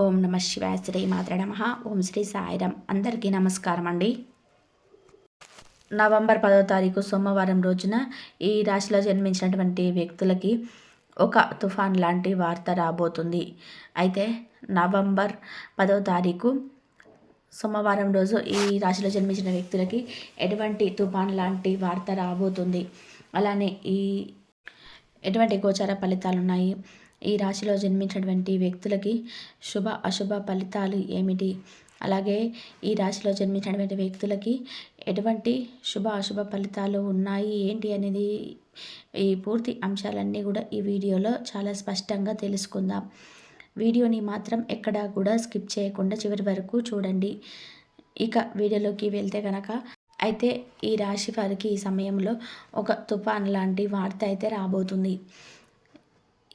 ఓం నమ శివాయ శ్రీ మాత్ర నమ. ఓం శ్రీ సాయిరాం. అందరికీ నమస్కారం అండి. నవంబర్ 10వ తారీఖు సోమవారం రోజున ఈ రాశిలో జన్మించినటువంటి వ్యక్తులకి ఒక తుఫాన్ లాంటి వార్త రాబోతుంది. అయితే నవంబర్ 10వ తారీఖు సోమవారం రోజు ఈ రాశిలో జన్మించిన వ్యక్తులకి ఎటువంటి తుఫాన్ లాంటి వార్త రాబోతుంది, అలానే ఎటువంటి గోచార ఫలితాలు ఉన్నాయి, ఈ రాశిలో జన్మించినటువంటి వ్యక్తులకి శుభ అశుభ ఫలితాలు ఏమిటి, అలాగే ఈ రాశిలో జన్మించినటువంటి వ్యక్తులకి ఎటువంటి శుభ అశుభ ఫలితాలు ఉన్నాయి ఏంటి అనేది ఈ పూర్తి అంశాలన్నీ కూడా ఈ వీడియోలో చాలా స్పష్టంగా తెలుసుకుందాం. వీడియోని మాత్రం ఎక్కడా కూడా స్కిప్ చేయకుండా చివరి వరకు చూడండి. ఇక వీడియోలోకి వెళ్తే కనుక అయితే ఈ రాశి వారికి ఈ సమయంలో ఒక తుఫాన్ లాంటి వార్త అయితే రాబోతుంది.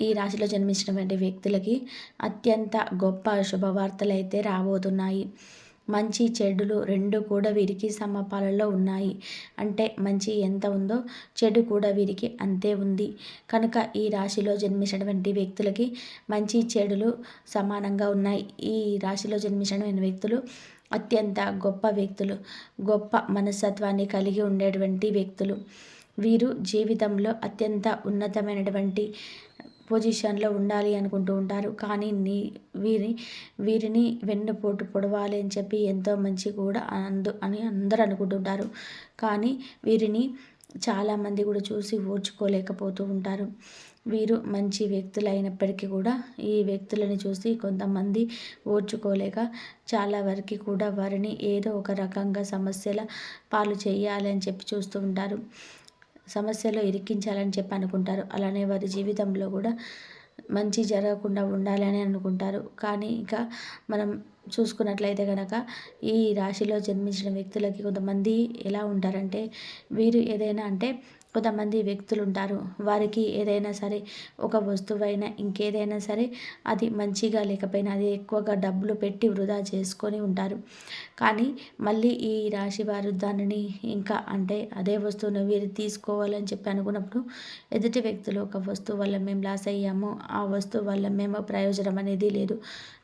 ఈ రాశిలో జన్మించినటువంటి వ్యక్తులకి అత్యంత గొప్ప శుభవార్తలు అయితే రాబోతున్నాయి. మంచి చెడులు రెండు కూడా వీరికి సమపాలలో ఉన్నాయి. అంటే మంచి ఎంత ఉందో చెడు కూడా వీరికి అంతే ఉంది. కనుక ఈ రాశిలో జన్మించినటువంటి వ్యక్తులకి మంచి చెడులు సమానంగా ఉన్నాయి. ఈ రాశిలో జన్మించిన వ్యక్తులు అత్యంత గొప్ప వ్యక్తులు, గొప్ప మనస్తత్వాన్ని కలిగి ఉండేటువంటి వ్యక్తులు. వీరు జీవితంలో అత్యంత ఉన్నతమైనటువంటి పొజిషన్లో ఉండాలి అనుకుంటూ ఉంటారు. కానీ వీరిని వెన్నుపోటు పొడవాలి అని చెప్పి ఎంతో మంచి కూడా అని అందరూ అనుకుంటుంటారు. కానీ వీరిని చాలామంది కూడా చూసి ఓర్చుకోలేకపోతూ ఉంటారు. వీరు మంచి వ్యక్తులు అయినప్పటికీ కూడా ఈ వ్యక్తులని చూసి కొంతమంది ఓర్చుకోలేక చాలా వరకు కూడా వారిని ఏదో ఒక రకంగా సమస్యల పాలు చేయాలి అని చెప్పి చూస్తూ ఉంటారు. సమస్యలో ఇరికించాలని చెప్పి అనుకుంటారు. అలానే వారి జీవితంలో కూడా మంచి జరగకుండా ఉండాలని అనుకుంటారు. కానీ ఇంకా మనం చూసుకున్నట్లయితే కనుక ఈ రాశిలో జన్మించిన వ్యక్తులకి కొంతమంది ఎలా ఉంటారంటే, వీరు ఏదైనా అంటే కొంతమంది వ్యక్తులు ఉంటారు, వారికి ఏదైనా సరే ఒక వస్తువైనా ఇంకేదైనా సరే అది మంచిగా లేకపోయినా అది ఎక్కువగా డబ్బులు పెట్టి వృధా చేసుకొని ఉంటారు. కానీ మళ్ళీ ఈ రాశి వారు దానిని ఇంకా అంటే అదే వస్తువును వీరు తీసుకోవాలని చెప్పి అనుకున్నప్పుడు ఎదుటి వ్యక్తులు ఒక వస్తువు వల్ల మేము లాస్ అయ్యాము, ఆ వస్తువు వల్ల మేము ప్రయోజనం అనేది లేదు,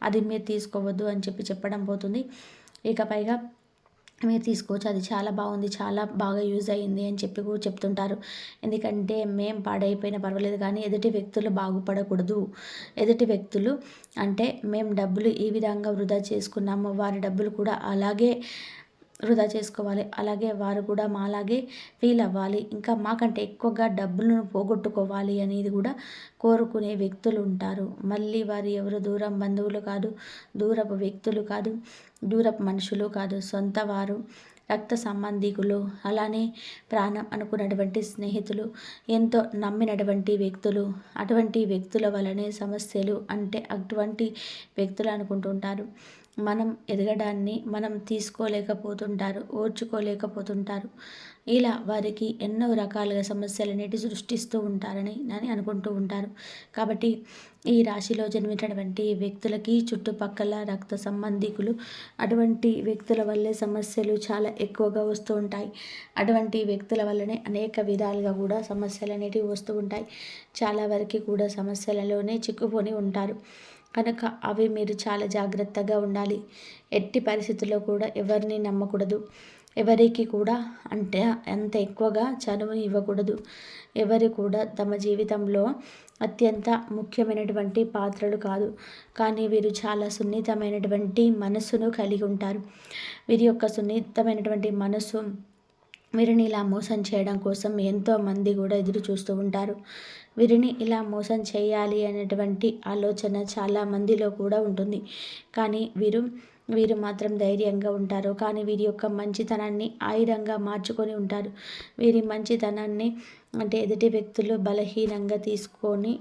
అది మీరు తీసుకోవద్దు అని చెప్పి చెప్పడం పోతుంది. ఇక పైగా మీరు తీసుకోవచ్చు, అది చాలా బాగుంది, చాలా బాగా యూజ్ అయ్యింది అని చెప్పి కూడా చెప్తుంటారు. ఎందుకంటే మేము పాడైపోయినా పర్వాలేదు కానీ ఎదుటి వ్యక్తులు బాగుపడకూడదు. ఎదుటి వ్యక్తులు అంటే మేము డబ్బులు ఈ విధంగా వృధా చేసుకున్నాము, వారి డబ్బులు కూడా అలాగే వృధా చేసుకోవాలి, అలాగే వారు కూడా మాలాగే ఫీల్ అవ్వాలి, ఇంకా మాకంటే ఎక్కువగా డబ్బులను పోగొట్టుకోవాలి అనేది కూడా కోరుకునే వ్యక్తులు ఉంటారు. మళ్ళీ వారు ఎవరు దూరం బంధువులు కాదు, దూరపు వ్యక్తులు కాదు, దూరపు మనుషులు కాదు, సొంత వారు, రక్త సంబంధికులు, అలానే ప్రాణం అనుకున్నటువంటి స్నేహితులు, ఎంతో నమ్మినటువంటి వ్యక్తులు. అటువంటి వ్యక్తుల వలనే సమస్యలు అంటే అటువంటి వ్యక్తులు అనుకుంటుంటారు. మనం ఎదగడాన్ని మనం తీసుకోలేకపోతుంటారు, ఓర్చుకోలేకపోతుంటారు. ఇలా వారికి ఎన్నో రకాలుగా సమస్యలనేటి సృష్టిస్తూ ఉంటారని అనుకుంటూ ఉంటారు. కాబట్టి ఈ రాశిలో జన్మించినటువంటి వ్యక్తులకి చుట్టుపక్కల రక్త సంబంధికులు అటువంటి వ్యక్తుల వల్లే సమస్యలు చాలా ఎక్కువగా వస్తూ ఉంటాయి. అటువంటి వ్యక్తుల వల్లనే అనేక విధాలుగా కూడా సమస్యలు అనేటివి వస్తూ ఉంటాయి. చాలా వరకు కూడా సమస్యలలోనే చిక్కుకొని ఉంటారు. కనుక అవి మీరు చాలా జాగ్రత్తగా ఉండాలి. ఎట్టి పరిస్థితుల్లో కూడా ఎవరిని నమ్మకూడదు. ఎవరికి కూడా అంటే అంత ఎక్కువగా చనువుని ఇవ్వకూడదు. ఎవరు కూడా తమ జీవితంలో అత్యంత ముఖ్యమైనటువంటి పాత్రలు కాదు. కానీ వీరు చాలా సున్నితమైనటువంటి మనస్సును కలిగి ఉంటారు. వీరి యొక్క సున్నితమైనటువంటి మనస్సు వీరిని ఇలా మోసం చేయడం కోసం ఎంతోమంది కూడా ఎదురు చూస్తూ ఉంటారు. వీరిని ఇలా మోసం చేయాలి అనేటువంటి ఆలోచన చాలా మందిలో కూడా ఉంటుంది. కానీ వీరు మాత్రం ధైర్యంగా ఉంటారు. కానీ వీరి యొక్క మంచితనాన్ని ఆయుధంగా మార్చుకొని ఉంటారు. వీరి మంచితనాన్ని అంటే ఎదుటి వ్యక్తులు బలహీనంగా తీసుకొని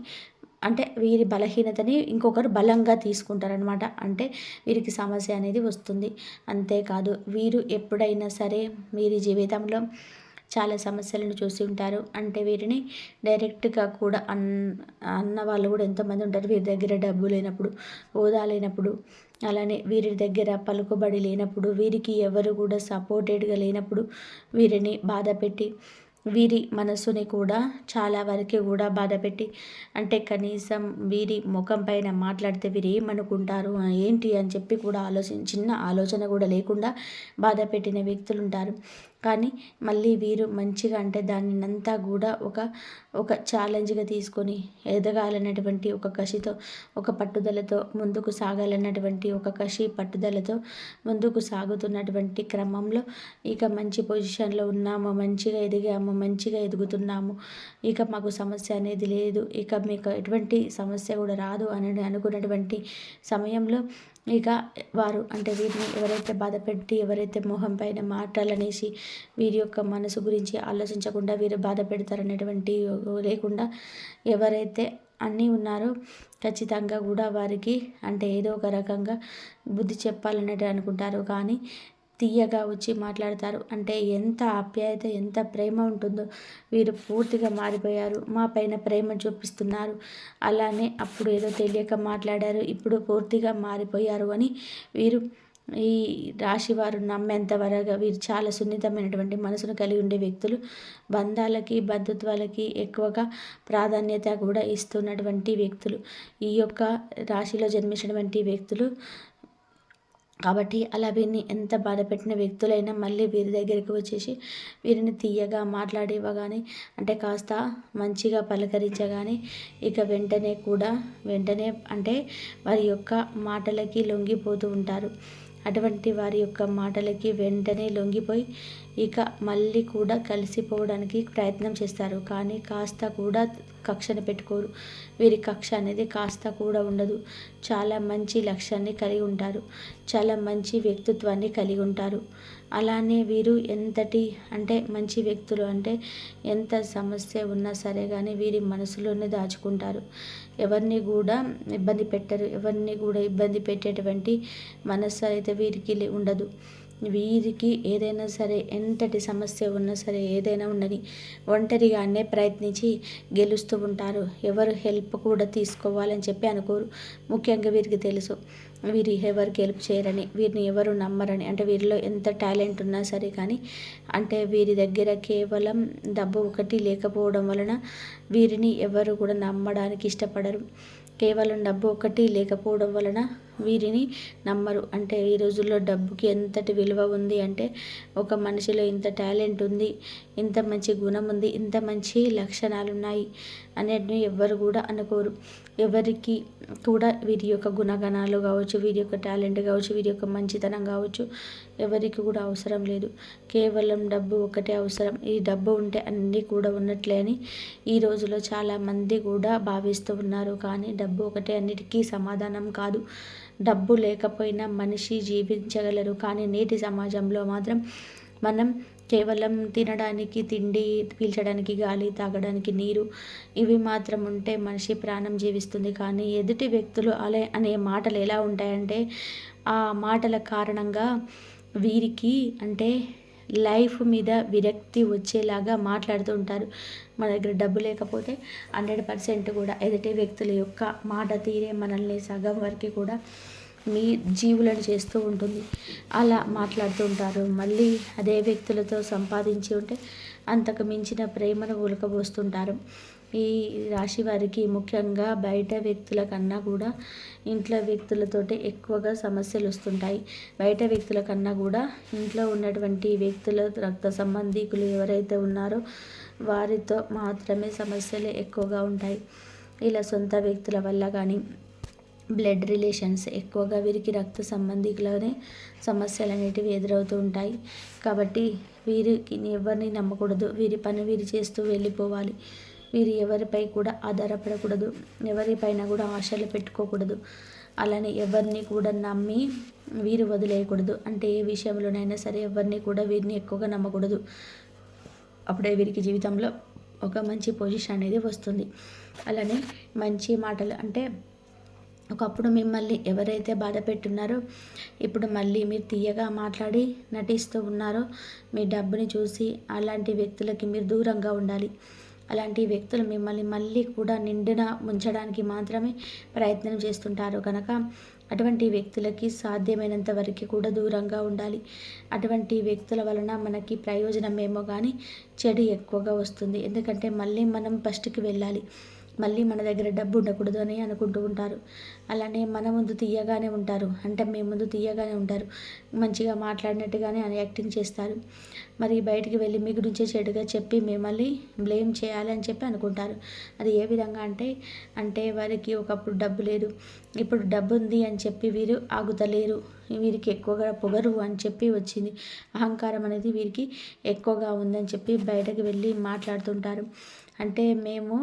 అంటే వీరి బలహీనతని ఇంకొకరు బలంగా తీసుకుంటారనమాట. అంటే వీరికి సమస్య అనేది వస్తుంది. అంతేకాదు వీరు ఎప్పుడైనా సరే వీరి జీవితంలో చాలా సమస్యలను చూసి ఉంటారు. అంటే వీరిని డైరెక్ట్గా కూడా అన్న వాళ్ళు కూడా ఎంతోమంది ఉంటారు. వీరి దగ్గర డబ్బు లేనప్పుడు, హోదా లేనప్పుడు, అలానే వీరి దగ్గర పలుకుబడి లేనప్పుడు, వీరికి ఎవరు కూడా సపోర్టెడ్గా లేనప్పుడు వీరిని బాధ పెట్టి వీరి మనసుని కూడా చాలా వరకు కూడా బాధపెట్టి, అంటే కనీసం వీరి ముఖం పైన మాట్లాడితే వీరు ఏమనుకుంటారు ఏంటి అని చెప్పి కూడా చిన్న ఆలోచన కూడా లేకుండా బాధ పెట్టిన వ్యక్తులు ఉంటారు. కానీ మళ్ళీ వీరు మంచిగా అంటే దానినంతా కూడా ఒక ఛాలెంజ్గా తీసుకొని ఎదగాలన్నటువంటి ఒక కసితో, ఒక పట్టుదలతో ముందుకు సాగాలన్నటువంటి ఒక కసి పట్టుదలతో ముందుకు సాగుతున్నటువంటి క్రమంలో ఇక మంచి పొజిషన్లో ఉన్నాము, మంచిగా ఎదిగాము, మంచిగా ఎదుగుతున్నాము, ఇక మాకు సమస్య అనేది లేదు, ఇక మీకు ఎటువంటి సమస్య కూడా రాదు అని అనుకున్నటువంటి సమయంలో ఇక వారు అంటే వీరిని ఎవరైతే బాధపెట్టి, ఎవరైతే మొహం పైన మాటలనేసి వీరి యొక్క మనసు గురించి ఆలోచించకుండా వీరు బాధ పెడతారనేటువంటి లేకుండా ఎవరైతే అన్నీ ఉన్నారో ఖచ్చితంగా కూడా వారికి అంటే ఏదో ఒక రకంగా బుద్ధి చెప్పాలన్నట్టు అనుకుంటారు. కానీ తీయగా వచ్చి మాట్లాడతారు. అంటే ఎంత ఆప్యాయత, ఎంత ప్రేమ ఉంటుందో వీరు పూర్తిగా మారిపోయారు. మా పైన ప్రేమ చూపిస్తున్నారు. అలానే అప్పుడు ఏదో తెలియక మాట్లాడారు, ఇప్పుడు పూర్తిగా మారిపోయారు అని వీరు ఈ రాశి వారు నమ్మేంత వరకు వీరు చాలా సున్నితమైనటువంటి మనసును కలిగి ఉండే వ్యక్తులు. బంధాలకి, బంధుత్వాలకి ఎక్కువగా ప్రాధాన్యత కూడా ఇస్తున్నటువంటి వ్యక్తులు ఈ యొక్క రాశిలో జన్మించినటువంటి వ్యక్తులు. కాబట్టి అలా వీరిని ఎంత బాధపెట్టిన వ్యక్తులైనా మళ్ళీ వీరి దగ్గరికి వచ్చేసి వీరిని తీయగా మాట్లాడివ్వగానే అంటే కాస్త మంచిగా పలకరించగానే ఇక వెంటనే అంటే వారి యొక్క మాటలకి లొంగిపోతూ ఉంటారు. అటువంటి వారి యొక్క మాటలకి వెంటనే లొంగిపోయి ఇక మళ్ళీ కూడా కలిసిపోవడానికి ప్రయత్నం చేస్తారు. కానీ కాస్త కూడా కక్షను పెట్టుకోరు. వీరి కక్ష అనేది కాస్త కూడా ఉండదు. చాలా మంచి లక్ష్యాన్ని కలిగి ఉంటారు. చాలా మంచి వ్యక్తిత్వాన్ని కలిగి ఉంటారు. అలానే వీరు ఎంతటి అంటే మంచి వ్యక్తులు అంటే ఎంత సమస్య ఉన్నా సరే కానీ వీరి మనసులోనే దాచుకుంటారు. ఎవరిని కూడా ఇబ్బంది పెట్టరు. ఎవరిని కూడా ఇబ్బంది పెట్టేటువంటి మనస్సు అయితే వీరికి ఉండదు. వీరికి ఏదైనా సరే ఎంతటి సమస్య ఉన్నా సరే ఏదైనా ఉండని ఒంటరిగానే ప్రయత్నించి గెలుస్తూ ఉంటారు. ఎవరు హెల్ప్ కూడా తీసుకోవాలని చెప్పి అనుకోరు. ముఖ్యంగా వీరికి తెలుసు వీరు ఎవరికి హెల్ప్ చేయరని, వీరిని ఎవరు నమ్మరని. అంటే వీరిలో ఎంత టాలెంట్ ఉన్నా సరే కానీ అంటే వీరి దగ్గర కేవలం డబ్బు ఒకటి లేకపోవడం వలన వీరిని ఎవరు కూడా నమ్మడానికి ఇష్టపడరు. కేవలం డబ్బు ఒకటి లేకపోవడం వలన వీరిని నమ్మరు. అంటే ఈ రోజుల్లో డబ్బుకి ఎంతటి విలువ ఉంది అంటే ఒక మనిషిలో ఇంత టాలెంట్ ఉంది, ఇంత మంచి గుణం ఉంది, ఇంత మంచి లక్షణాలు ఉన్నాయి అనేటివి ఎవ్వరు కూడా అనుకోరు. ఎవరికి కూడా వీరి యొక్క గుణగణాలు కావచ్చు, వీరి యొక్క టాలెంట్ కావచ్చు, వీరి యొక్క మంచితనం కావచ్చు ఎవరికి కూడా అవసరం లేదు. కేవలం డబ్బు ఒకటే అవసరం. ఈ డబ్బు ఉంటే అన్నీ కూడా ఉన్నట్లే అని ఈ రోజులో చాలామంది కూడా భావిస్తూ ఉన్నారు. కానీ డబ్బు ఒకటే అన్నిటికీ సమాధానం కాదు. డబ్బు లేకపోయినా మనిషి జీవించగలరు. కానీ నేటి సమాజంలో మాత్రం మనం కేవలం తినడానికి తిండి, పీల్చడానికి గాలి, తాగడానికి నీరు ఇవి మాత్రం ఉంటే మనిషి ప్రాణం జీవిస్తుంది. కానీ ఎదుటి వ్యక్తులు అనే మాటలు ఎలా ఉంటాయంటే ఆ మాటల కారణంగా వీరికి అంటే లైఫ్ మీద విరక్తి వచ్చేలాగా మాట్లాడుతూ ఉంటారు. మన దగ్గర డబ్బు లేకపోతే 100% కూడా ఎదుటి వ్యక్తుల యొక్క మాట తీరే మనల్ని సగం వరకు కూడా మీ జీవులను చేస్తూ ఉంటుంది. అలా మాట్లాడుతూ ఉంటారు. మళ్ళీ అదే వ్యక్తులతో సంపాదించి ఉంటే అంతకు మించిన ప్రేమను ఒలకబోస్తుంటారు. ఈ రాశి వారికి ముఖ్యంగా బయట వ్యక్తుల కన్నా కూడా ఇంట్లో వ్యక్తులతోటి ఎక్కువగా సమస్యలు వస్తుంటాయి. బయట వ్యక్తుల కన్నా కూడా ఇంట్లో ఉన్నటువంటి వ్యక్తుల రక్త సంబంధీకులు ఎవరైతే ఉన్నారో వారితో మాత్రమే సమస్యలు ఎక్కువగా ఉంటాయి. ఇలా సొంత వ్యక్తుల వల్ల కానీ బ్లడ్ రిలేషన్స్ ఎక్కువగా వీరికి రక్త సంబంధికులనే సమస్యలు అనేటివి ఎదురవుతూ ఉంటాయి. కాబట్టి వీరికి ఎవరిని నమ్మకూడదు. వీరి పని వీరు చేస్తూ వెళ్ళిపోవాలి. వీరు ఎవరిపై కూడా ఆధారపడకూడదు. ఎవరిపైన కూడా ఆశలు పెట్టుకోకూడదు. అలానే ఎవరిని కూడా నమ్మి వీరు వదిలేయకూడదు. అంటే ఏ విషయంలోనైనా సరే ఎవరిని కూడా వీరిని ఎక్కువగా నమ్మకూడదు. అప్పుడే వీరికి జీవితంలో ఒక మంచి పొజిషన్ అనేది వస్తుంది. అలానే మంచి మాటలు అంటే ఒకప్పుడు మిమ్మల్ని ఎవరైతే బాధ పెట్టున్నారో ఇప్పుడు మళ్ళీ మీరు తీయగా మాట్లాడి నటిస్తూ ఉన్నారో మీ డబ్బుని చూసి అలాంటి వ్యక్తులకి మీరు దూరంగా ఉండాలి. అలాంటి వ్యక్తులు మిమ్మల్ని మళ్ళీ కూడా నిండున ముంచడానికి మాత్రమే ప్రయత్నం చేస్తుంటారు కనుక అటువంటి వ్యక్తులకి సాధ్యమైనంత వరకు కూడా దూరంగా ఉండాలి. అటువంటి వ్యక్తుల వలన మనకి ప్రయోజనమేమో కానీ చెడు ఎక్కువగా వస్తుంది. ఎందుకంటే మళ్ళీ మనం ఫస్ట్‌కి వెళ్ళాలి. మళ్ళీ మన దగ్గర డబ్బు ఉండకూడదు అని అనుకుంటూ ఉంటారు. అలానే మన ముందు తీయగానే ఉంటారు. అంటే మీ ముందు తీయగానే ఉంటారు. మంచిగా మాట్లాడినట్టుగానే యాక్టింగ్ చేస్తారు. మరి బయటికి వెళ్ళి మీ గురించే చెడుగా చెప్పి మిమ్మల్ని బ్లేమ్ చేయాలి అని చెప్పి అనుకుంటారు. అది ఏ విధంగా అంటే వారికి ఒకప్పుడు డబ్బు లేదు. ఇప్పుడు డబ్బు ఉంది అని చెప్పి వీరు ఆగుతలేరు. వీరికి ఎక్కువగా పొగరు అని చెప్పి వచ్చింది. అహంకారం అనేది వీరికి ఎక్కువగా ఉందని చెప్పి బయటకు వెళ్ళి మాట్లాడుతుంటారు. అంటే మేము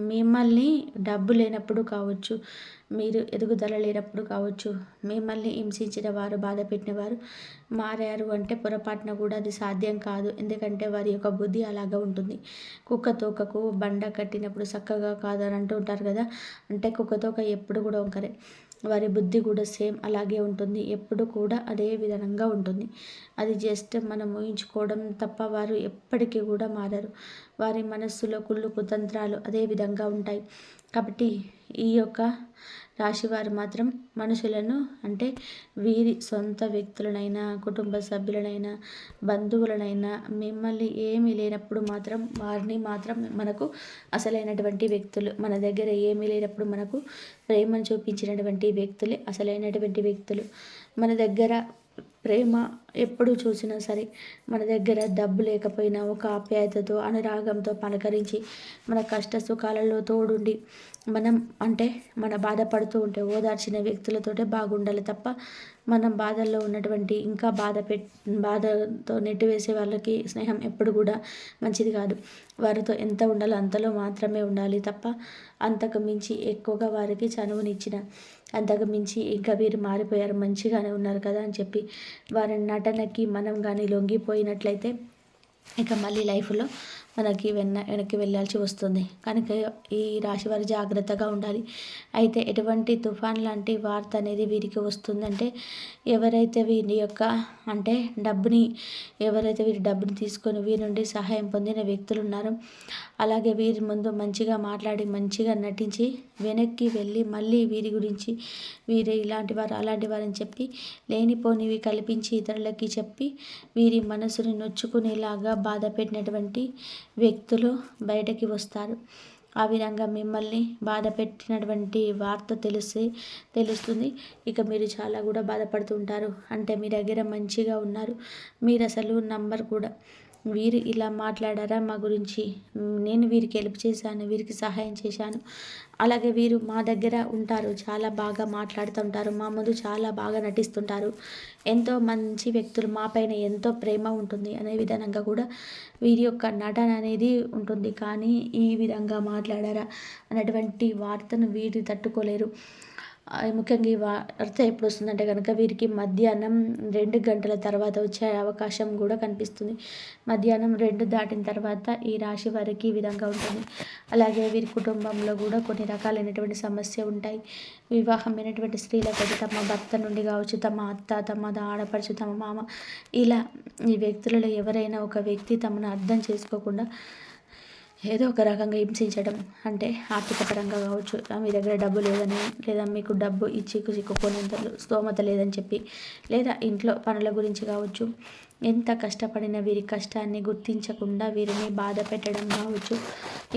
మిమ్మల్ని డబ్బు లేనప్పుడు కావచ్చు, మీరు ఎదుగుదల లేనప్పుడు కావచ్చు, మిమ్మల్ని హింసించిన వారు, బాధ పెట్టిన వారు మారారు అంటే పొరపాటున కూడా అది సాధ్యం కాదు. ఎందుకంటే వారి యొక్క బుద్ధి అలాగా ఉంటుంది. కుక్క తోకకు బండ కట్టినప్పుడు చక్కగా కాదు అని అంటూ ఉంటారు కదా. అంటే కుక్క తోక ఎప్పుడు కూడా వంకరే. వారి బుద్ధి కూడా సేమ్ అలాగే ఉంటుంది. ఎప్పుడు కూడా అదే విధంగా ఉంటుంది. అది జస్ట్ మనం ఊహించుకోవడం తప్ప వారు ఎప్పటికీ కూడా మారరు. వారి మనస్సులో కుళ్ళు కుతంత్రాలు అదే విధంగా ఉంటాయి. కాబట్టి ఈ యొక్క రాశివారు మాత్రం మనుషులను అంటే వీరి సొంత వ్యక్తులనైనా, కుటుంబ సభ్యులనైనా, బంధువులనైనా మిమ్మల్ని ఏమీ లేనప్పుడు మాత్రం వారిని మాత్రం మనకు అసలైనటువంటి వ్యక్తులు. మన దగ్గర ఏమీ లేనప్పుడు మనకు ప్రేమను చూపించినటువంటి వ్యక్తులే అసలైనటువంటి వ్యక్తులు. మన దగ్గర ప్రేమ ఎప్పుడు చూసినా సరే మన దగ్గర డబ్బు లేకపోయినా ఒక ఆప్యాయతతో, అనురాగంతో పలకరించి, మన కష్ట సుఖాలలో తోడుండి, మనం అంటే మన బాధపడుతూ ఉంటే ఓదార్చిన వ్యక్తులతోటే బాగుండాలి తప్ప మనం బాధల్లో ఉన్నటువంటి ఇంకా బాధతో నెట్టివేసే వాళ్ళకి స్నేహం ఎప్పుడు కూడా మంచిది కాదు. వారితో ఎంత ఉండాలో అంతలో మాత్రమే ఉండాలి తప్ప అంతకు మించి ఎక్కువగా వారికి చనువునిచ్చిన, అంతకు మించి ఇంకా వీరు మారిపోయారు మంచిగానే ఉన్నారు కదా అని చెప్పి వారి నటనకి మనం కానీ లొంగిపోయినట్లయితే ఇక మళ్ళీ లైఫ్లో మనకి వెనక్కి వెళ్ళాల్సి వస్తుంది. కనుక ఈ రాశి వారు జాగ్రత్తగా ఉండాలి. అయితే ఎటువంటి తుఫాన్ లాంటి వార్త అనేది వీరికి వస్తుందంటే ఎవరైతే వీరి యొక్క అంటే ఎవరైతే వీరి డబ్బుని తీసుకొని వీరి నుండి సహాయం పొందిన వ్యక్తులు ఉన్నారో అలాగే వీరి ముందు మంచిగా మాట్లాడి మంచిగా నటించి వెనక్కి వెళ్ళి మళ్ళీ వీరి గురించి వీరు ఇలాంటి వారు అలాంటి వారని చెప్పి లేనిపోనివి కల్పించి ఇతరులకి చెప్పి వీరి మనసుని నొచ్చుకునేలాగా బాధ పెట్టినటువంటి వ్యక్తులు బయటకి వస్తారు. ఆ విధంగా మిమ్మల్ని బాధ పెట్టినటువంటి వార్త తెలుస్తుంది. ఇక మీరు చాలా కూడా బాధపడుతూ ఉంటారు. అంటే మీ దగ్గర మంచిగా ఉన్నారు, మీరు అసలు నంబర్ కూడా. వీరు ఇలా మాట్లాడారా మా గురించి, నేను వీరికి హెల్ప్ చేశాను, వీరికి సహాయం చేశాను, అలాగే వీరు మా దగ్గర ఉంటారు, చాలా బాగా మాట్లాడుతుంటారు, మా ముందు చాలా బాగా నటిస్తుంటారు, ఎంతో మంచి వ్యక్తులు, మా పైన ఎంతో ప్రేమ ఉంటుంది అనే విధంగా కూడా వీరి యొక్క నటన అనేది ఉంటుంది. కానీ ఈ విధంగా మాట్లాడారా అనేటువంటి వార్తను వీరు తట్టుకోలేరు. ముఖ్యంగా ఈ వార్త ఎప్పుడు వస్తుందంటే కనుక వీరికి మధ్యాహ్నం 2 గంటల తర్వాత వచ్చే అవకాశం కూడా కనిపిస్తుంది. మధ్యాహ్నం 2 దాటిన తర్వాత ఈ రాశి వారికి ఈ విధంగా ఉంటుంది. అలాగే వీరి కుటుంబంలో కూడా కొన్ని రకాలైనటువంటి సమస్య ఉంటాయి. వివాహమైనటువంటి స్త్రీలకైతే తమ భర్త నుండి కావచ్చు, తమ అత్త, తమ ఆడపడుచు, తమ మామ, ఇలా ఈ వ్యక్తులలో ఎవరైనా ఒక వ్యక్తి తమను అర్థం చేసుకోకుండా ఏదో ఒక రకంగా హింసించడం, అంటే ఆర్థిక పరంగా కావచ్చు, మీ దగ్గర డబ్బు లేదని, లేదా మీకు డబ్బు ఇచ్చి చిక్కుకునేంత స్తోమత లేదని చెప్పి, లేదా ఇంట్లో పనుల గురించి కావచ్చు, ఎంత కష్టపడిన వీరి కష్టాన్ని గుర్తించకుండా వీరిని బాధ పెట్టడం కావచ్చు,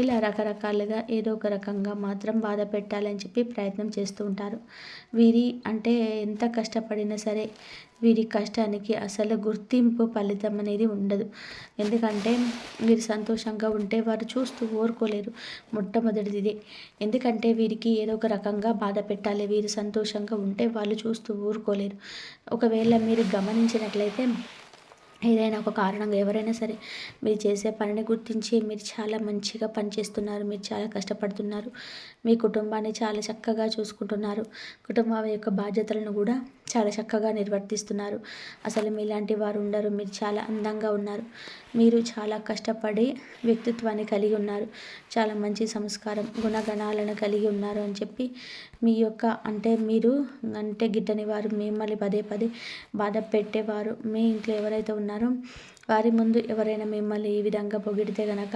ఇలా రకరకాలుగా ఏదో ఒక రకంగా మాత్రం బాధ పెట్టాలని చెప్పి ప్రయత్నం చేస్తూ ఉంటారు. వీరి అంటే ఎంత కష్టపడినా సరే వీరి కష్టానికి అసలు గుర్తింపు ఫలితం అనేది ఉండదు. ఎందుకంటే వీరు సంతోషంగా ఉంటే వారు చూస్తూ ఊరుకోలేరు. మొట్టమొదటిది ఇదే. ఎందుకంటే వీరికి ఏదో ఒక రకంగా బాధ పెట్టాలి, వీరు సంతోషంగా ఉంటే వాళ్ళు చూస్తూ ఊరుకోలేరు. ఒకవేళ మీరు గమనించినట్లయితే ఏదైనా ఒక కారణంగా ఎవరైనా సరే మీరు చేసే పనిని గుర్తించి మీరు చాలా మంచిగా పనిచేస్తున్నారు, మీరు చాలా కష్టపడుతున్నారు, మీ కుటుంబాన్ని చాలా చక్కగా చూసుకుంటున్నారు, కుటుంబం యొక్క బాధ్యతలను కూడా చాలా చక్కగా నిర్వర్తిస్తున్నారు, అసలు మీలాంటి వారు ఉండరు, మీరు చాలా అందంగా ఉన్నారు, మీరు చాలా కష్టపడి వ్యక్తిత్వాన్ని కలిగి ఉన్నారు, చాలా మంచి సంస్కారం గుణగణాలను కలిగి ఉన్నారు అని చెప్పి మీ యొక్క అంటే మీరు అంటే గిట్టని వారు మిమ్మల్ని పదే పదే బాధ పెట్టేవారు మీ ఇంట్లో ఎవరైతే ఉన్నారో వారి ముందు ఎవరైనా మిమ్మల్ని ఈ విధంగా పొగిడితే గనక,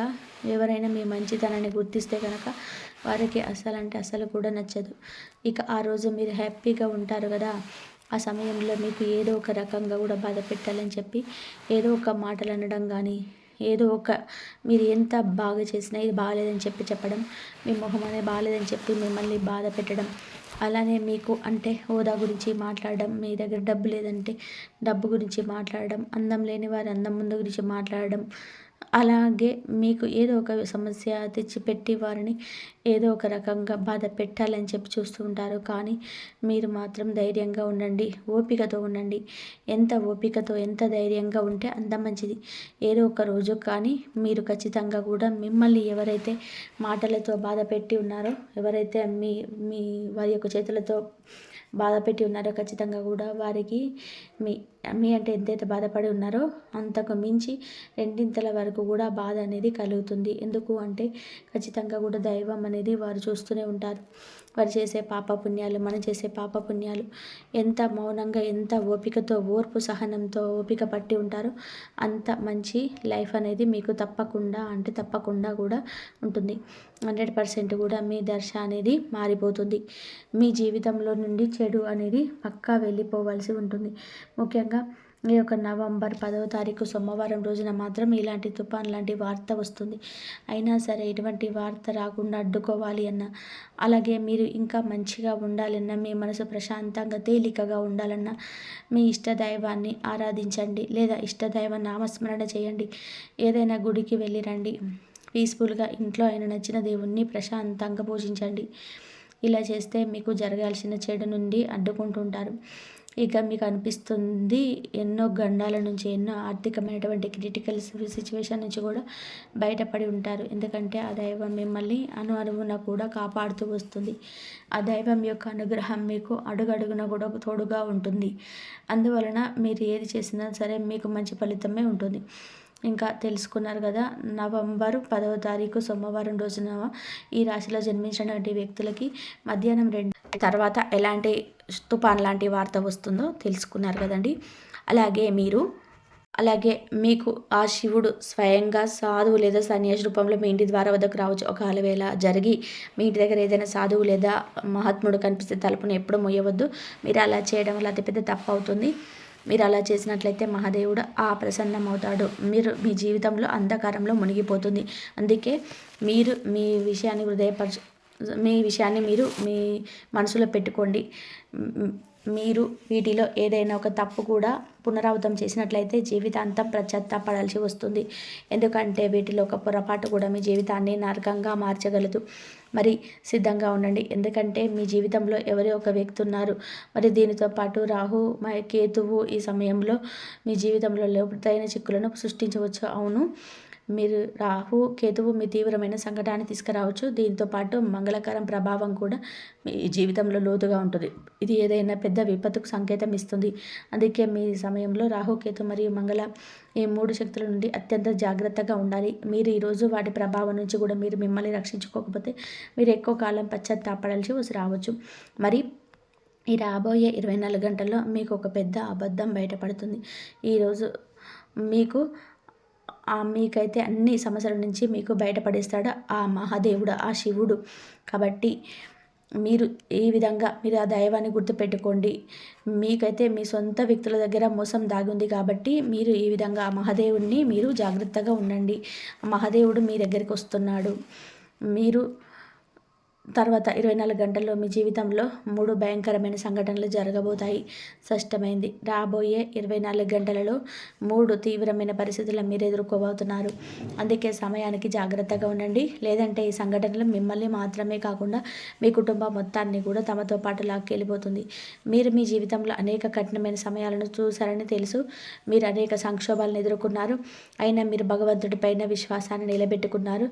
ఎవరైనా మీ మంచితనాన్ని గుర్తిస్తే కనుక వారికి అసలు కూడా నచ్చదు. ఇక ఆ రోజు మీరు హ్యాపీగా ఉంటారు కదా! ఆ సమయంలో మీకు ఏదో ఒక రకంగా కూడా బాధ పెట్టాలని చెప్పి ఏదో ఒక మాటలు అనడం కానీ, ఏదో ఒక మీరు ఎంత బాగా చేసినా ఇది బాగాలేదని చెప్పడం, మీ మొహం అనేది బాగాలేదని చెప్పి మిమ్మల్ని బాధ పెట్టడం, అలానే మీకు అంటే హోదా గురించి మాట్లాడడం, మీ దగ్గర డబ్బు లేదంటే డబ్బు గురించి మాట్లాడడం, అందం లేని వారి అందం ముందు గురించి మాట్లాడడం, అలాగే మీకు ఏదో ఒక సమస్య తెచ్చిపెట్టి వారిని ఏదో ఒక రకంగా బాధ పెట్టాలని చెప్పి చూస్తూ ఉంటారు. కానీ మీరు మాత్రం ధైర్యంగా ఉండండి, ఓపికతో ఉండండి. ఎంత ఓపికతో ఎంత ధైర్యంగా ఉంటే అంత మంచిది. ఏదో ఒక రోజు కానీ మీరు ఖచ్చితంగా కూడా మిమ్మల్ని ఎవరైతే మాటలతో బాధ పెట్టి ఉన్నారో, ఎవరైతే మీ మీ వారి యొక్క చేతులతో బాధ పెట్టి ఉన్నారో ఖచ్చితంగా కూడా వారికి మీ మీ అంటే ఎంతైతే బాధపడి ఉన్నారో అంతకు మించి రెండింతల వరకు కూడా బాధ అనేది కలుగుతుంది. ఎందుకు అంటే ఖచ్చితంగా కూడా దైవం అనేది వారు చూస్తూనే ఉంటారు. వారు చేసే పాపపుణ్యాలు, మనం చేసే పాపపుణ్యాలు ఎంత మౌనంగా, ఎంత ఓపికతో, ఓర్పు సహనంతో ఓపిక పట్టి ఉంటారో అంత మంచి లైఫ్ అనేది మీకు తప్పకుండా కూడా ఉంటుంది. 100% కూడా మీ దశ అనేది మారిపోతుంది. మీ జీవితంలో నుండి చెడు అనేది పక్కా వెళ్ళిపోవాల్సి ఉంటుంది. ముఖ్యంగా ఈ యొక్క నవంబర్ 10వ తారీఖు సోమవారం రోజున మాత్రం ఇలాంటి తుఫాన్ లాంటి వార్త వస్తుంది. అయినా సరే ఎటువంటి వార్త రాకుండా అడ్డుకోవాలి అన్నా, అలాగే మీరు ఇంకా మంచిగా ఉండాలన్నా, మీ మనసు ప్రశాంతంగా తేలికగా ఉండాలన్నా మీ ఇష్టదైవాన్ని ఆరాధించండి, లేదా ఇష్టదైవ నామస్మరణ చేయండి. ఏదైనా గుడికి వెళ్ళి రండి. పీస్ఫుల్గా ఇంట్లో అయిన నచ్చిన దేవుణ్ణి ప్రశాంతంగా పూజించండి. ఇలా చేస్తే మీకు జరగాల్సిన చెడు నుండి అడ్డుకుంటుంటారు. ఇక మీకు అనిపిస్తుంది ఎన్నో గండాల నుంచి, ఎన్నో ఆర్థికమైనటువంటి క్రిటికల్ సిచ్యువేషన్ నుంచి కూడా బయటపడి ఉంటారు. ఎందుకంటే ఆ దైవం మిమ్మల్ని అణువున కూడా కాపాడుతూ వస్తుంది. ఆ దైవం యొక్క అనుగ్రహం మీకు అడుగడుగున కూడా తోడుగా ఉంటుంది. అందువలన మీరు ఏది చేసినా సరే మీకు మంచి ఫలితమే ఉంటుంది. ఇంకా తెలుసుకున్నారు కదా, నవంబర్ 10వ తారీఖు సోమవారం రోజున ఈ రాశిలో జన్మించినటువంటి వ్యక్తులకి మధ్యాహ్నం 2 తర్వాత ఎలాంటి తుఫాన్ లాంటి వార్త వస్తుందో తెలుసుకున్నారు కదండి. అలాగే మీకు ఆ శివుడు స్వయంగా సాధువు లేదా సన్యాసి రూపంలో మీ ఇంటి ద్వారా వద్దకు రావచ్చు. ఒకవేళ జరిగి మీ ఇంటి దగ్గర ఏదైనా సాధువు లేదా మహాత్ముడు కనిపిస్తే తలుపును ఎప్పుడు మూయవద్దు. మీరు అలా చేయడం వల్ల అతిపెద్ద తప్పు అవుతుంది. మీరు అలా చేసినట్లయితే మహాదేవుడు ప్రసన్నమవుతాడు. మీ జీవితంలో అంధకారంలో మునిగిపోతుంది. అందుకే మీరు మీ విషయాన్ని మీరు మీ మనసులో పెట్టుకోండి. మీరు వీటిలో ఏదైనా ఒక తప్పు కూడా పునరావృతం చేసినట్లయితే జీవితాంతం పశ్చాత్తాపడాల్సి వస్తుంది. ఎందుకంటే వీటిలో ఒక పొరపాటు కూడా మీ జీవితాన్ని నరకంగా మార్చగలదు. మరి సిద్ధంగా ఉండండి. ఎందుకంటే మీ జీవితంలో ఎవరో ఒక వ్యక్తి ఉన్నారు. మరి దీనితో పాటు రాహు కేతువు ఈ సమయంలో మీ జీవితంలో లోతైన చిక్కులను సృష్టించవచ్చు. అవును, మీరు రాహు కేతువు మీ తీవ్రమైన సంకటాన్ని తీసుకురావచ్చు. దీంతో పాటు మంగళకరం ప్రభావం కూడా మీ జీవితంలో లోతుగా ఉంటుంది. ఇది ఏదైనా పెద్ద విపత్తుకు సంకేతం ఇస్తుంది. అందుకే మీ సమయంలో రాహు కేతు మరియు మంగళ ఈ 3 శక్తుల నుండి అత్యంత జాగ్రత్తగా ఉండాలి. మీరు ఈరోజు వాటి ప్రభావం నుంచి కూడా మీరు మిమ్మల్ని రక్షించుకోకపోతే మీరు ఎక్కువ కాలం పశ్చాత్తాపడాల్సి రావచ్చు. మరి ఈ రాబోయే 24 గంటల్లో మీకు ఒక పెద్ద అబద్ధం బయటపడుతుంది. ఈరోజు మీకైతే అన్ని సమస్యల నుంచి మీకు బయటపడేస్తాడు ఆ మహాదేవుడు, ఆ శివుడు. కాబట్టి మీరు ఈ విధంగా మీరు ఆ దైవాన్ని గుర్తుపెట్టుకోండి. మీకైతే మీ సొంత వ్యక్తుల దగ్గర మోసం దాగి ఉంది కాబట్టి మీరు ఈ విధంగా ఆ మహాదేవుడిని మీరు జాగ్రత్తగా ఉండండి. ఆ మహాదేవుడు మీ దగ్గరికి వస్తున్నాడు. మీరు తర్వాత 24 గంటల్లో మీ జీవితంలో 3 భయంకరమైన సంఘటనలు జరగబోతాయి. స్పష్టమైంది. రాబోయే 24 గంటలలో 3 తీవ్రమైన పరిస్థితులను మీరు ఎదుర్కోబోతున్నారు. అందుకే సమయానికి జాగ్రత్తగా ఉండండి. లేదంటే ఈ సంఘటనలు మిమ్మల్ని మాత్రమే కాకుండా మీ కుటుంబం మొత్తాన్ని కూడా తమతో పాటు లాక్కెళ్ళిపోతుంది. మీరు మీ జీవితంలో అనేక కఠినమైన సమయాలను చూశారని తెలుసు. మీరు అనేక సంక్షోభాలను ఎదుర్కొన్నారు. అయినా మీరు భగవంతుడి పైన విశ్వాసాన్ని నిలబెట్టుకున్నారు.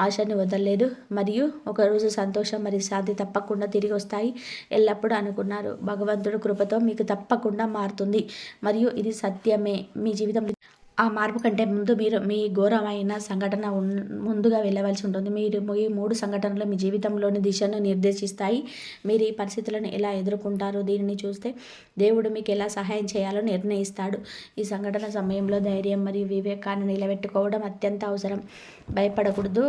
ఆశను వదలలేదు. మరియు ఒకరోజు సంతోషం మరియు శాంతి తప్పకుండా తిరిగి వస్తాయి. ఎల్లప్పుడూ అనుకున్నారు. భగవంతుడు కృపతో మీకు తప్పకుండా మారుతుంది. మరియు ఇది సత్యమే. మీ జీవితంలో ఆ మార్పు కంటే ముందు మీరు మీ ఘోరమైన సంఘటన ముందుగా వెళ్ళవలసి ఉంటుంది. మీరు ఈ 3 సంఘటనలు మీ జీవితంలోని దిశను నిర్దేశిస్తాయి. మీరు ఈ పరిస్థితులను ఎలా ఎదుర్కొంటారో దీనిని చూస్తే దేవుడు మీకు ఎలా సహాయం చేయాలో నిర్ణయిస్తాడు. ఈ సంఘటన సమయంలో ధైర్యం మరియు వివేకాన్ని నిలబెట్టుకోవడం అత్యంత అవసరం. భయపడకూడదు,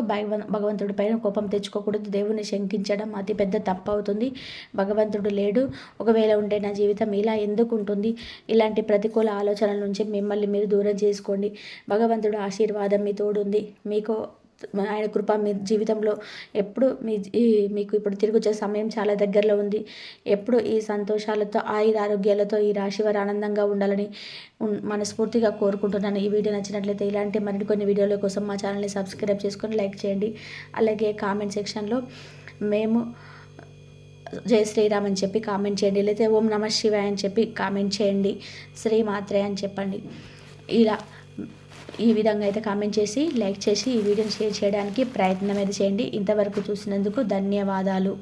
భగవంతుడిపైన కోపం తెచ్చుకోకూడదు. దేవుని శంకించడం అతిపెద్ద తప్పు అవుతుంది. భగవంతుడు లేడు, ఒకవేళ ఉంటే నా జీవితం ఇలా ఎందుకు ఉంటుంది? ఇలాంటి ప్రతికూల ఆలోచనల నుంచి మిమ్మల్ని మీరు దూరం చేసుకోండి. భగవంతుడు ఆశీర్వాదం మీ తోడుంది. మీకు ఆయన కృప మీ జీవితంలో ఎప్పుడు మీకు ఇప్పుడు తిరిగి వచ్చే సమయం చాలా దగ్గరలో ఉంది. ఎప్పుడు ఈ సంతోషాలతో ఆరోగ్యాలతో ఈ రాశి వారు ఆనందంగా ఉండాలని మనస్ఫూర్తిగా కోరుకుంటున్నాను. ఈ వీడియో నచ్చినట్లయితే ఇలాంటి మరికొన్ని వీడియోల కోసం మా ఛానల్ని సబ్స్క్రైబ్ చేసుకొని లైక్ చేయండి. అలాగే కామెంట్ సెక్షన్లో మేము జై శ్రీరామ్ అని చెప్పి కామెంట్ చేయండి, లేకపోతే ఓం నమ శివాయ అని చెప్పి కామెంట్ చేయండి, శ్రీమాత్రే అని చెప్పండి. ఇలా ఈ విధంగా అయితే కామెంట్ చేసి లైక్ చేసి ఈ వీడియోని షేర్ చేయడానికి ప్రయత్నం అయితే చేయండి. ఇంతవరకు చూసినందుకు ధన్యవాదాలు.